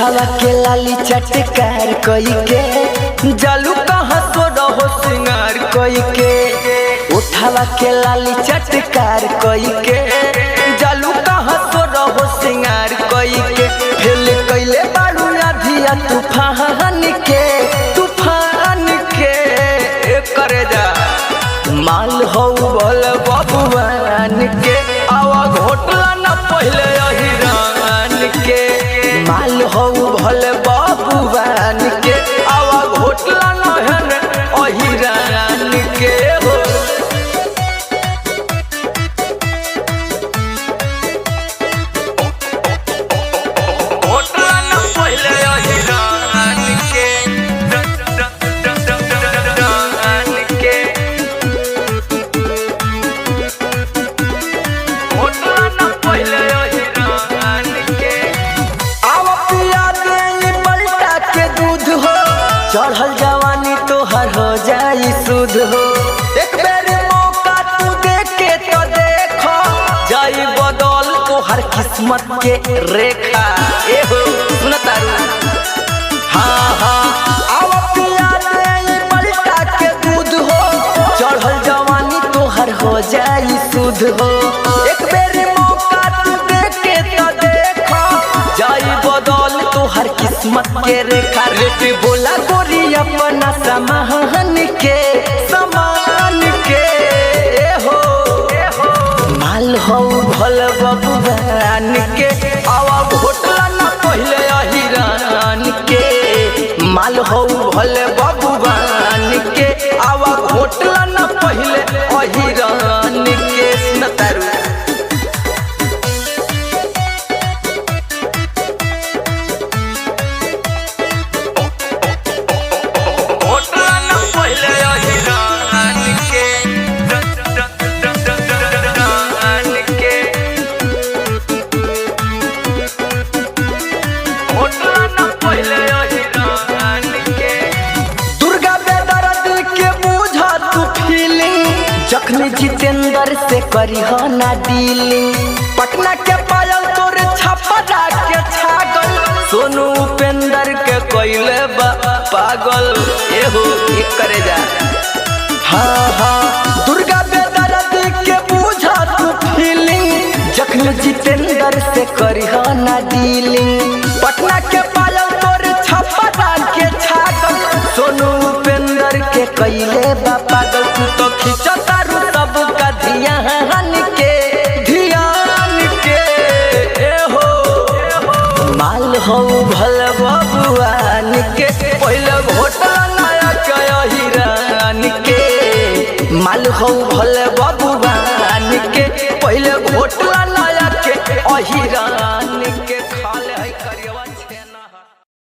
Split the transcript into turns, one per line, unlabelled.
उठावा के लाली चटकार कोई के जालू कहाँ सो रहो सिंगार कोई के उठावा के लाली चटकार कोई के जालू कहाँ सो रहो सिंगार कोई के फेल कैले बारू आधिया तूफान के करे जा माल हो बोल बबुआन के आवा घोटला न पहले अहिरान के माल हो भले बबुआन के आवा घोटला न अहिरान के हो घोटला न पहले अहिरान के चढ़ल जवानी तोहर हो जाई सुध हो एक बेर मौका तू देख के तो देखो जाई बदल तोहर किस्मत के रेखा ए हो सुन तारू हाँ हाँ आवा पिया दे पलटा के दूध हो चढ़ल जवानी तोहर हो जाई सुध हो एक बेर मौका तू देख के तो देखो जाई बदल तोहर किस्मत के रेखा रेट बोला गोरी अपना सामान के हो माल हो भल बबुआन के आवा घोटला न पहले अहिरान के माल हो भल बबुआन के आवा घोटला न पहले अहिरान के सुन तारू जखनी जितेंद्र से करी हो ना डीलिंग पटना के पायल तोर छपरा के छागल सोनू उपेंद्र के कोइले पागल एहो एक करे जा हाँ हाँ दुर्गा बेदर्दी के बुझा तू फीलिंग जखनी जितेंद्र से करी हो ना डीलिंग पटना के पायल तोर छपरा के छागल सोनू उपेंद्र के कोइले पागल तू तो खिंचता सबका ध्यान के हो माल हो भल बबुआन के पहले घोटला नया अहिरान के माल हो भल बबुआन के पहले घोटला नया के अहिरान